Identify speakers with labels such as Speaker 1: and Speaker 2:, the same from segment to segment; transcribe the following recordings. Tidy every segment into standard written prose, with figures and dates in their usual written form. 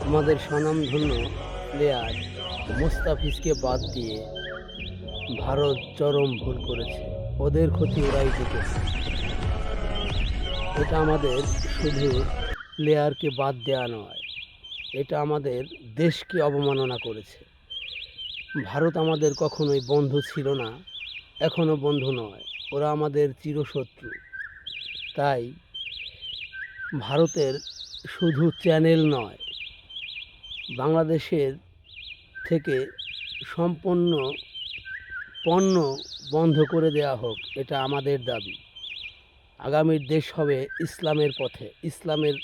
Speaker 1: আমাদের স্বনামধন্য প্লেয়ার মুস্তাফিজকে বাদ দিয়ে ভারত চরম ভুল করেছে। ওদের ক্ষতি ওরাই দেখেছে। এটা আমাদের শুধু প্লেয়ারকে বাদ দেওয়া নয়, এটা আমাদের দেশকে অবমাননা করেছে। ভারত আমাদের কখনোই বন্ধু ছিল না, এখনও বন্ধু নয়। ওরা আমাদের চিরশত্রু। তাই ভারতের শুধু চ্যানেল নয়, বাংলাদেশের থেকে সম্পূর্ণ পণ্য বন্ধ করে দেওয়া হোক, এটা আমাদের দাবি। আগামীর দেশ হবে ইসলামের পথে, ইসলামের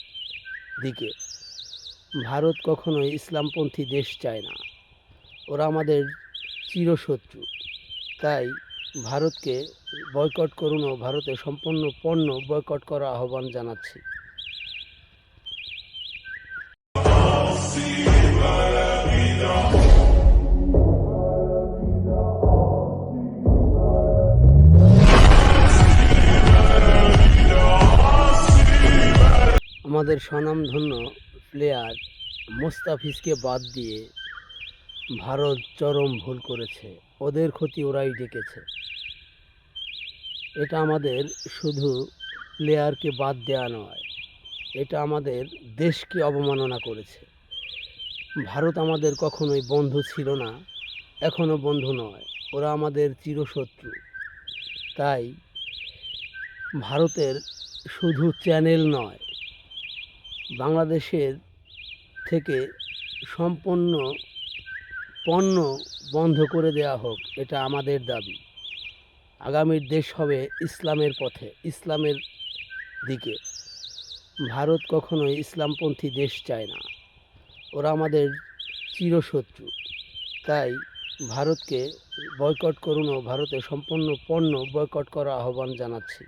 Speaker 1: দিকে। ভারত কখনোই ইসলামপন্থী দেশ চায় না। ওরা আমাদের চিরশত্রু। তাই ভারতকে বয়কট করুন ও ভারতের সম্পূর্ণ পণ্য বয়কট করার আহ্বান জানাচ্ছি। আমাদের স্বনামধন্য প্লেয়ার মুস্তাফিজকে বাদ দিয়ে ভারত চরম ভুল করেছে। ওদের ক্ষতি ওরাই ডেকেছে। এটা আমাদের শুধু প্লেয়ারকে বাদ দেওয়া নয়, এটা আমাদের দেশকে অবমাননা করেছে। ভারত আমাদের কখনোই বন্ধু ছিল না, এখনও বন্ধু নয়। ওরা আমাদের চিরশত্রু। তাই ভারতের শুধু চ্যানেল নয়, বাংলাদেশের থেকে সম্পূর্ণ পণ্য বন্ধ করে দেওয়া হোক, এটা আমাদের দাবি। আগামীর দেশ হবে ইসলামের পথে, ইসলামের দিকে। ভারত কখনোই ইসলামপন্থী দেশ চায় না। ওরা আমাদের চিরশত্রু। তাই ভারতকে বয়কট করুন ও ভারতের সম্পূর্ণ পণ্য বয়কট করার আহ্বান জানাচ্ছি।